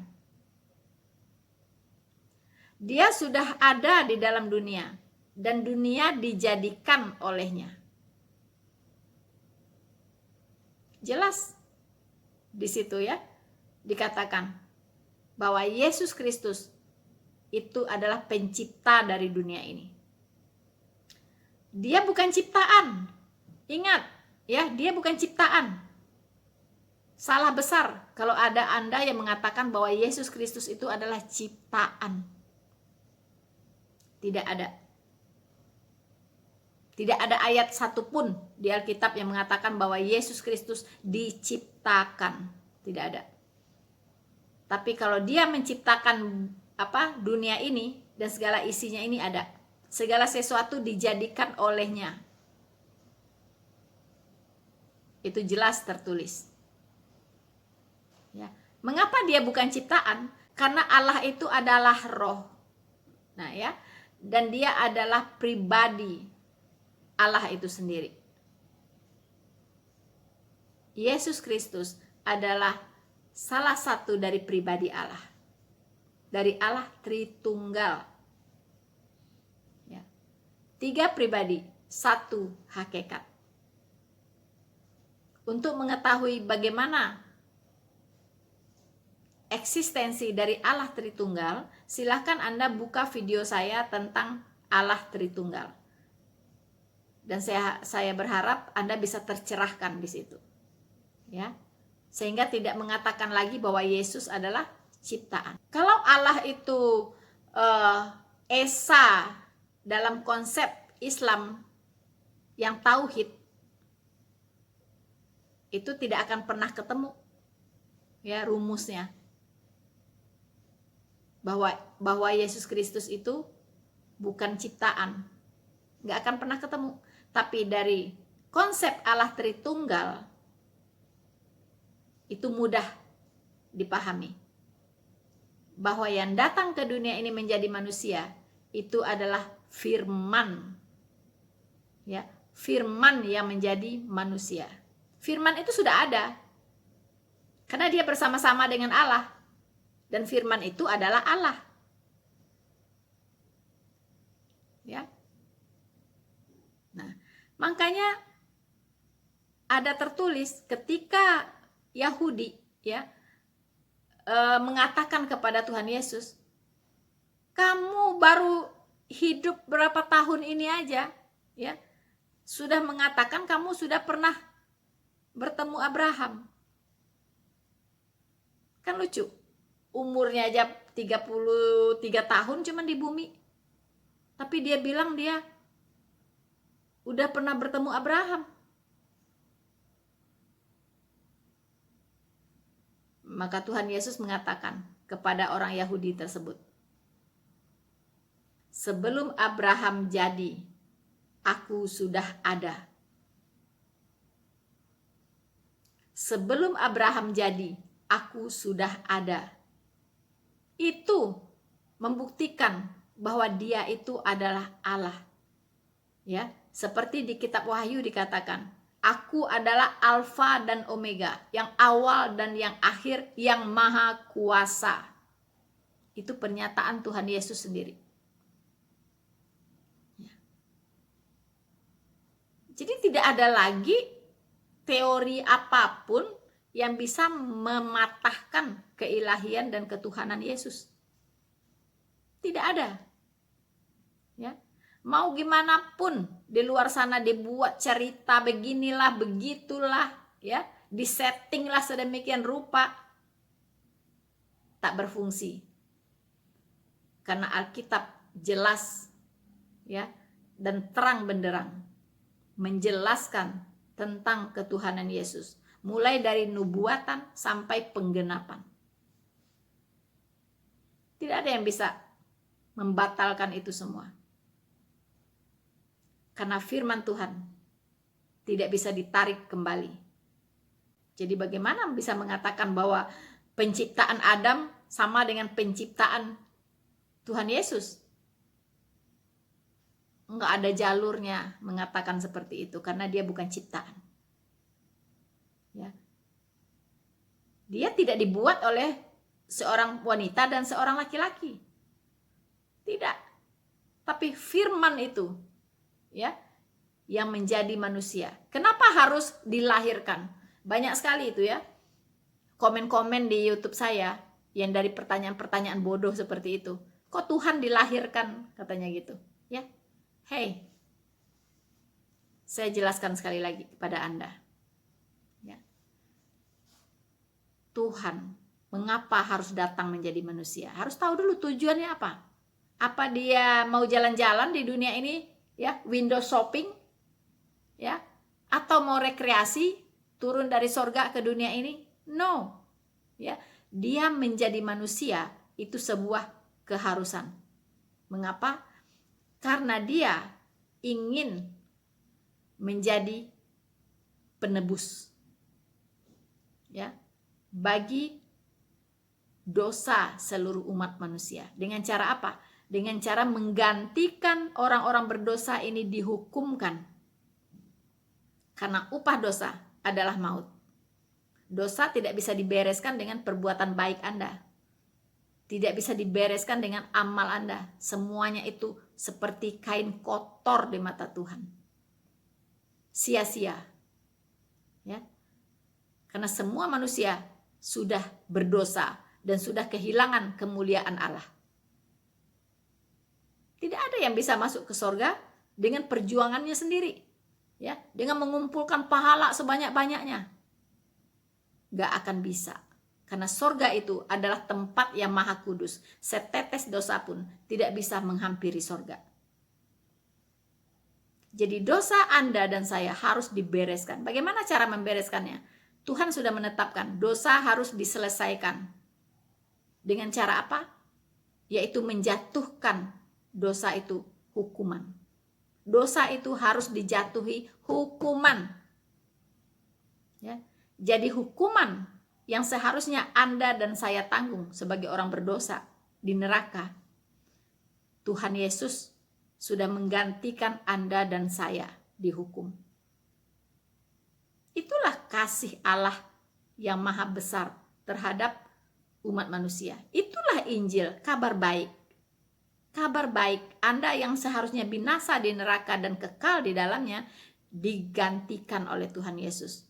Dia sudah ada di dalam dunia dan dunia dijadikan olehnya. Jelas di situ, ya, dikatakan bahwa Yesus Kristus itu adalah pencipta dari dunia ini. Dia bukan ciptaan. Ingat, ya, dia bukan ciptaan. Salah besar kalau ada Anda yang mengatakan bahwa Yesus Kristus itu adalah ciptaan. Tidak ada. Tidak ada ayat satupun di Alkitab yang mengatakan bahwa Yesus Kristus diciptakan. Tidak ada. Tapi kalau dia menciptakan dunia ini dan segala isinya ini ada. Segala sesuatu dijadikan olehnya. Itu jelas tertulis. Ya. Mengapa dia bukan ciptaan? Karena Allah itu adalah roh. Nah ya, dan dia adalah pribadi Allah itu sendiri. Yesus Kristus adalah salah satu dari pribadi Allah. Dari Allah Tritunggal. Ya. 3 pribadi, 1 hakikat. Untuk mengetahui bagaimana eksistensi dari Allah Tritunggal, silahkan Anda buka video saya tentang Allah Tritunggal. Dan saya berharap Anda bisa tercerahkan di situ. Ya. Sehingga tidak mengatakan lagi bahwa Yesus adalah ciptaan. Kalau Allah itu esa dalam konsep Islam yang tauhid, itu tidak akan pernah ketemu ya rumusnya. Bahwa Yesus Kristus itu bukan ciptaan. Nggak akan pernah ketemu. Tapi dari konsep Allah Tritunggal, itu mudah dipahami. Bahwa yang datang ke dunia ini menjadi manusia, itu adalah firman. Ya, firman yang menjadi manusia. Firman itu sudah ada. Karena dia bersama-sama dengan Allah. Dan firman itu adalah Allah. Ya. Nah, makanya ada tertulis ketika Yahudi ya mengatakan kepada Tuhan Yesus, kamu baru hidup berapa tahun ini aja, ya, sudah mengatakan kamu sudah pernah bertemu Abraham. Kan lucu. Umurnya aja 33 tahun cuman di bumi. Tapi dia bilang dia udah pernah bertemu Abraham. Maka Tuhan Yesus mengatakan kepada orang Yahudi tersebut, sebelum Abraham jadi, aku sudah ada. Sebelum Abraham jadi, aku sudah ada. Itu membuktikan bahwa dia itu adalah Allah. Ya, seperti di kitab Wahyu dikatakan, aku adalah Alfa dan Omega, yang awal dan yang akhir, yang maha kuasa. Itu pernyataan Tuhan Yesus sendiri. Ya. Jadi tidak ada lagi teori apapun yang bisa mematahkan keilahian dan ketuhanan Yesus. Tidak ada. Ya. Mau gimana pun di luar sana dibuat cerita beginilah, begitulah, ya, disettinglah sedemikian rupa, tak berfungsi. Karena Alkitab jelas, ya, dan terang benderang menjelaskan tentang ketuhanan Yesus. Mulai dari nubuatan sampai penggenapan. Tidak ada yang bisa membatalkan itu semua. Karena firman Tuhan tidak bisa ditarik kembali. Jadi bagaimana bisa mengatakan bahwa penciptaan Adam sama dengan penciptaan Tuhan Yesus? Enggak ada jalurnya mengatakan seperti itu karena dia bukan ciptaan. Ya. Dia tidak dibuat oleh seorang wanita dan seorang laki-laki. Tidak. Tapi firman itu, ya, yang menjadi manusia. Kenapa harus dilahirkan? Banyak sekali itu ya. Komen-komen di YouTube saya yang dari pertanyaan-pertanyaan bodoh seperti itu. Kok Tuhan dilahirkan? Katanya gitu, ya. Hey. Saya jelaskan sekali lagi kepada Anda. Tuhan mengapa harus datang menjadi manusia? Harus tahu dulu tujuannya apa. Apa dia mau jalan-jalan di dunia ini, ya, window shopping, ya, atau mau rekreasi, turun dari sorga ke dunia ini? No, ya, dia menjadi manusia itu sebuah keharusan. Mengapa? Karena dia ingin menjadi penebus, ya, bagi dosa seluruh umat manusia. Dengan cara apa? Dengan cara menggantikan orang-orang berdosa ini dihukumkan. Karena upah dosa adalah maut. Dosa tidak bisa dibereskan dengan perbuatan baik Anda. Tidak bisa dibereskan dengan amal Anda. Semuanya itu seperti kain kotor di mata Tuhan. Sia-sia. Ya. Karena semua manusia sudah berdosa dan sudah kehilangan kemuliaan Allah. Tidak ada yang bisa masuk ke sorga dengan perjuangannya sendiri, ya, dengan mengumpulkan pahala sebanyak-banyaknya. Gak akan bisa, karena sorga itu adalah tempat yang maha kudus. Setetes dosa pun tidak bisa menghampiri sorga. Jadi dosa Anda dan saya harus dibereskan. Bagaimana cara membereskannya? Tuhan sudah menetapkan dosa harus diselesaikan. Dengan cara apa? Yaitu menjatuhkan dosa itu hukuman. Dosa itu harus dijatuhi hukuman. Ya. Jadi hukuman yang seharusnya Anda dan saya tanggung sebagai orang berdosa di neraka, Tuhan Yesus sudah menggantikan Anda dan saya dihukum. Itulah kasih Allah yang maha besar terhadap umat manusia. Itulah Injil, kabar baik. Kabar baik, Anda yang seharusnya binasa di neraka dan kekal di dalamnya digantikan oleh Tuhan Yesus.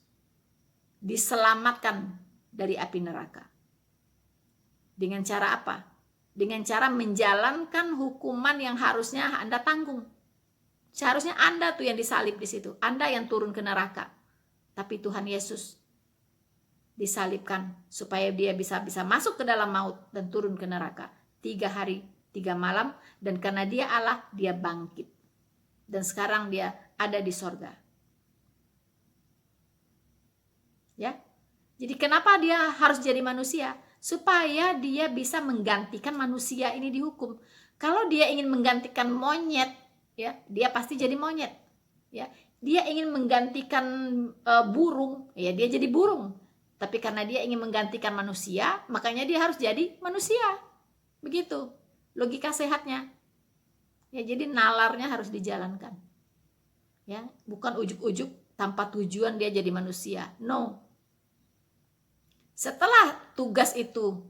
Diselamatkan dari api neraka. Dengan cara apa? Dengan cara menjalankan hukuman yang harusnya Anda tanggung. Seharusnya Anda tuh yang disalib di situ. Anda yang turun ke neraka. Tapi Tuhan Yesus disalibkan supaya dia bisa masuk ke dalam maut dan turun ke neraka 3 hari 3 malam, dan karena dia Allah, dia bangkit dan sekarang dia ada di sorga, ya. Jadi kenapa dia harus jadi manusia? Supaya dia bisa menggantikan manusia ini dihukum. Kalau dia ingin menggantikan monyet, ya, dia pasti jadi monyet, ya. Dia ingin menggantikan burung, ya, dia jadi burung. Tapi karena dia ingin menggantikan manusia, makanya dia harus jadi manusia. Begitu logika sehatnya. Ya, jadi nalarnya harus dijalankan. Ya, bukan ujuk-ujuk tanpa tujuan dia jadi manusia. No. Setelah tugas itu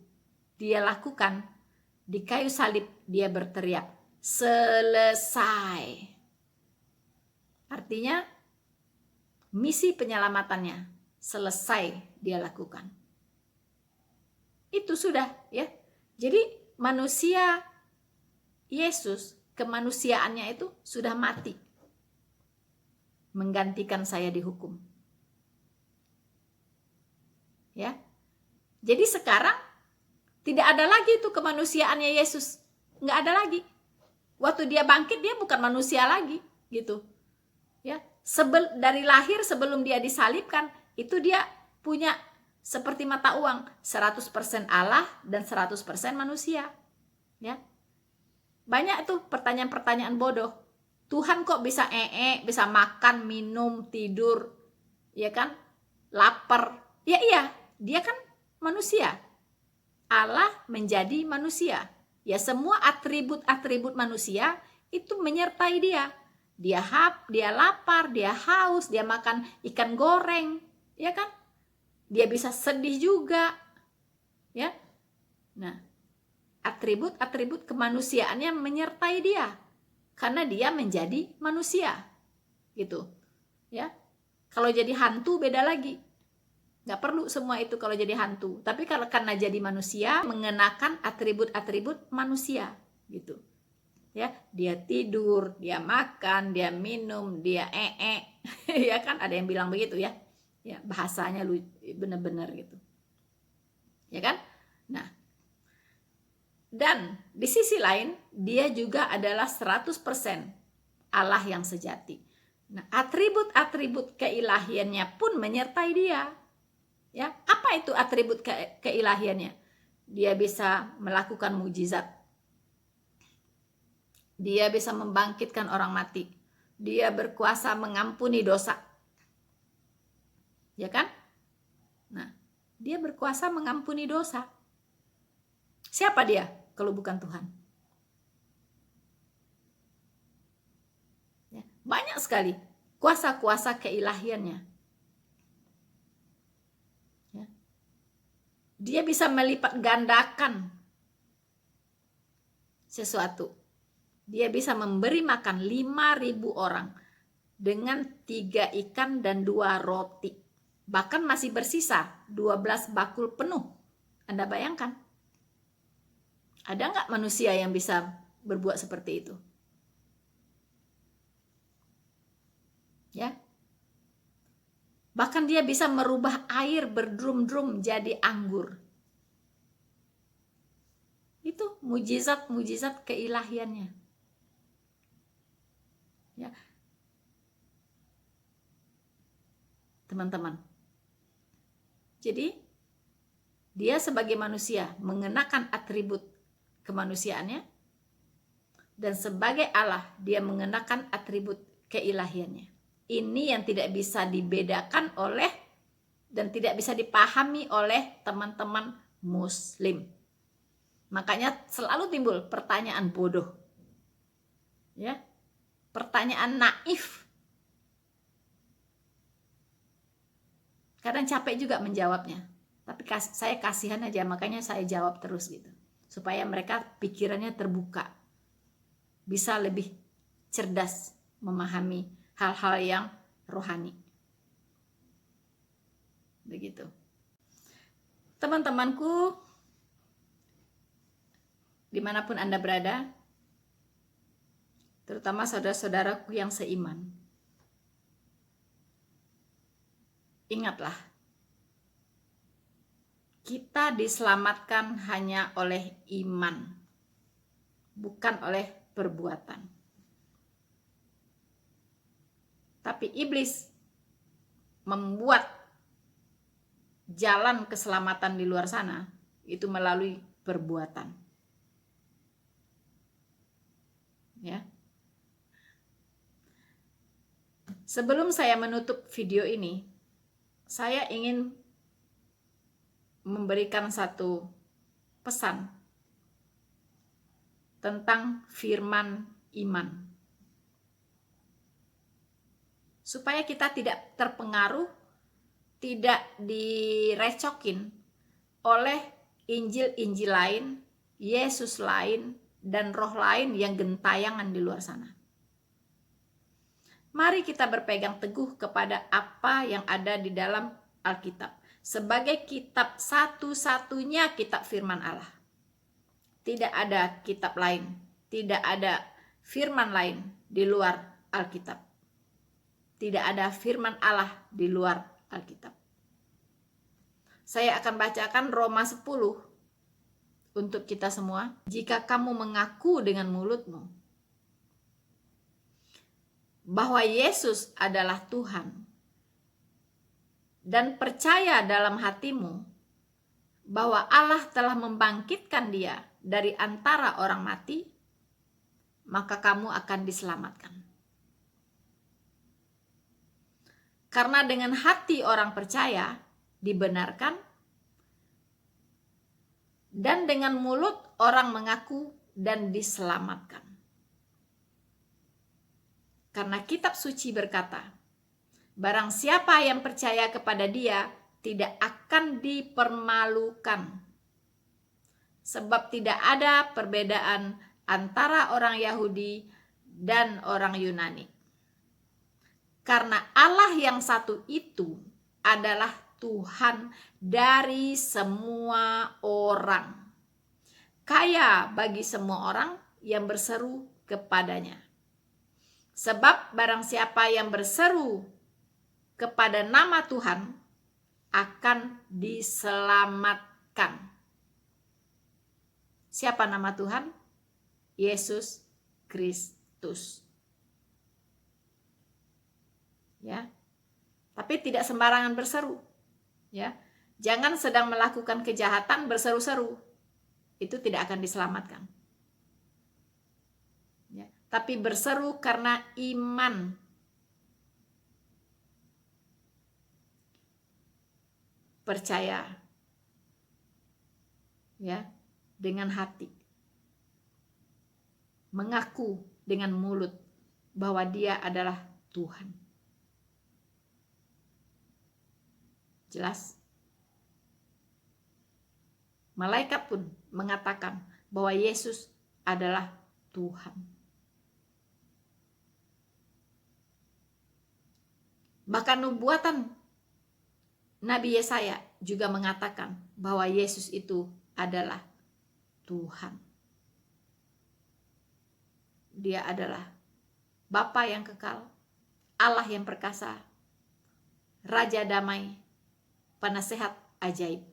dia lakukan, di kayu salib dia berteriak, selesai. Artinya misi penyelamatannya selesai dia lakukan. Itu sudah, ya. Jadi manusia Yesus, kemanusiaannya itu sudah mati. Menggantikan saya dihukum. Ya. Jadi sekarang tidak ada lagi itu kemanusiaannya Yesus. Nggak ada lagi. Waktu dia bangkit dia bukan manusia lagi, gitu. Ya. Dari lahir sebelum dia disalibkan, itu dia punya seperti mata uang, 100% Allah dan 100% manusia. Ya. Banyak tuh pertanyaan-pertanyaan bodoh. Tuhan kok bisa bisa makan, minum, tidur, ya kan? Lapar. Ya iya, dia kan manusia. Allah menjadi manusia. Ya, semua atribut-atribut manusia itu menyertai dia. Dia lapar, dia haus, dia makan ikan goreng, ya kan? Dia bisa sedih juga, ya. Nah, atribut-atribut kemanusiaannya menyertai dia karena dia menjadi manusia, gitu, ya. Kalau jadi hantu beda lagi, nggak perlu semua itu kalau jadi hantu. Tapi kalau karena jadi manusia mengenakan atribut-atribut manusia, gitu, ya. Dia tidur, dia makan, dia minum, dia ya kan, ada yang bilang begitu, ya. Ya, bahasanya lu bener-bener gitu. Ya kan? Nah, dan di sisi lain dia juga adalah 100% Allah yang sejati. Nah, atribut-atribut keilahiannya pun menyertai dia. Ya, apa itu atribut keilahiannya? Dia bisa melakukan mujizat. Dia bisa membangkitkan orang mati. Dia berkuasa mengampuni dosa. Ya kan? Nah, dia berkuasa mengampuni dosa. Siapa dia kalau bukan Tuhan? Ya, banyak sekali kuasa-kuasa keilahiannya. Ya. Dia bisa melipat gandakan sesuatu. Dia bisa memberi makan 5.000 orang dengan 3 ikan dan 2 roti. Bahkan masih bersisa 12 bakul penuh. Anda bayangkan? Ada nggak manusia yang bisa berbuat seperti itu? Ya. Bahkan dia bisa merubah air berdrum-drum jadi anggur. Itu mujizat-mujizat keilahiannya. Ya. Teman-teman. Jadi dia sebagai manusia mengenakan atribut kemanusiaannya, dan sebagai Allah dia mengenakan atribut keilahiannya. Ini yang tidak bisa dibedakan oleh dan tidak bisa dipahami oleh teman-teman Muslim. Makanya selalu timbul pertanyaan bodoh. Ya. Pertanyaan naif. Kadang capek juga menjawabnya. Tapi saya kasihan aja, makanya saya jawab terus gitu. Supaya mereka pikirannya terbuka. Bisa lebih cerdas memahami hal-hal yang rohani. Begitu. Teman-temanku, dimanapun Anda berada, terutama saudara-saudaraku yang seiman, ingatlah, kita diselamatkan hanya oleh iman, bukan oleh perbuatan. Tapi iblis membuat jalan keselamatan di luar sana itu melalui perbuatan. Ya. Sebelum saya menutup video ini, saya ingin memberikan satu pesan tentang firman iman. Supaya kita tidak terpengaruh, tidak direcokin oleh Injil-Injil lain, Yesus lain, dan roh lain yang gentayangan di luar sana. Mari kita berpegang teguh kepada apa yang ada di dalam Alkitab. Sebagai kitab satu-satunya kitab firman Allah. Tidak ada kitab lain. Tidak ada firman lain di luar Alkitab. Tidak ada firman Allah di luar Alkitab. Saya akan bacakan Roma 10 untuk kita semua. Jika kamu mengaku dengan mulutmu bahwa Yesus adalah Tuhan dan percaya dalam hatimu bahwa Allah telah membangkitkan dia dari antara orang mati, maka kamu akan diselamatkan. Karena dengan hati orang percaya dibenarkan, dan dengan mulut orang mengaku dan diselamatkan. Karena kitab suci berkata, barang siapa yang percaya kepada dia tidak akan dipermalukan. Sebab tidak ada perbedaan antara orang Yahudi dan orang Yunani. Karena Allah yang satu itu adalah Tuhan dari semua orang, kaya bagi semua orang yang berseru kepadanya. Sebab barang siapa yang berseru kepada nama Tuhan akan diselamatkan. diselamatkan. Siapa nama Tuhan? Yesus Kristus. Ya. Tapi tidak sembarangan berseru. Ya. Jangan sedang melakukan kejahatan berseru-seru. Itu tidak akan diselamatkan. Ya. Tapi berseru karena iman. Percaya. Ya, dengan hati. Mengaku dengan mulut bahwa Dia adalah Tuhan. Jelas? Malaikat pun mengatakan bahwa Yesus adalah Tuhan. Bahkan nubuatan Nabi Yesaya juga mengatakan bahwa Yesus itu adalah Tuhan. Dia adalah Bapa yang kekal, Allah yang perkasa, Raja damai, penasehat ajaib.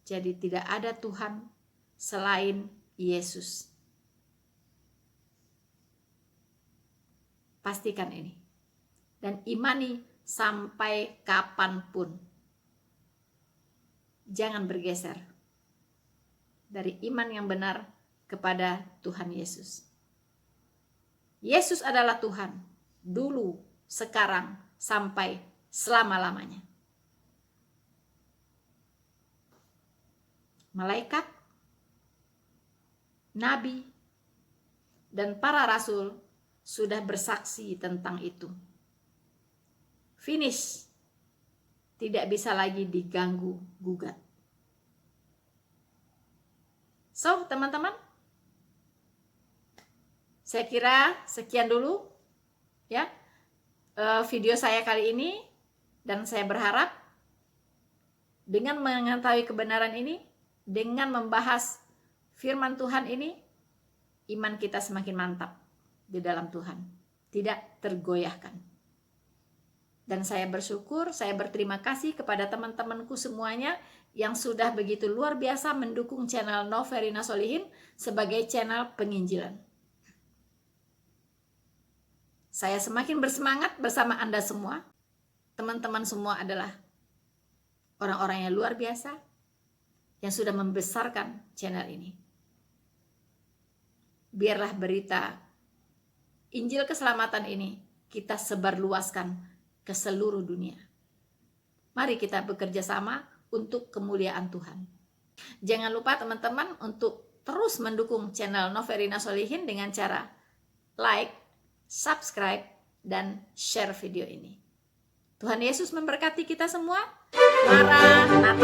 Jadi tidak ada Tuhan selain Yesus. Pastikan ini. Dan imani sampai kapanpun. Jangan bergeser dari iman yang benar kepada Tuhan Yesus. Yesus adalah Tuhan. Dulu, sekarang, sampai selama-lamanya. Malaikat, nabi, dan para rasul sudah bersaksi tentang itu. Finish. Tidak bisa lagi diganggu gugat. So, teman-teman, saya kira sekian dulu ya video saya kali ini, dan saya berharap dengan mengetahui kebenaran ini, dengan membahas firman Tuhan ini, iman kita semakin mantap di dalam Tuhan, tidak tergoyahkan. Dan saya bersyukur, saya berterima kasih kepada teman-temanku semuanya yang sudah begitu luar biasa mendukung channel Noverina Solihin sebagai channel penginjilan. Saya semakin bersemangat bersama Anda semua. Teman-teman semua adalah orang-orang yang luar biasa yang sudah membesarkan channel ini. Biarlah berita Injil keselamatan ini kita sebarluaskan ke seluruh dunia. Mari kita bekerja sama untuk kemuliaan Tuhan. Jangan lupa teman-teman untuk terus mendukung channel Noverina Solihin dengan cara like, subscribe, dan share video ini. Tuhan Yesus memberkati kita semua. Maranatha.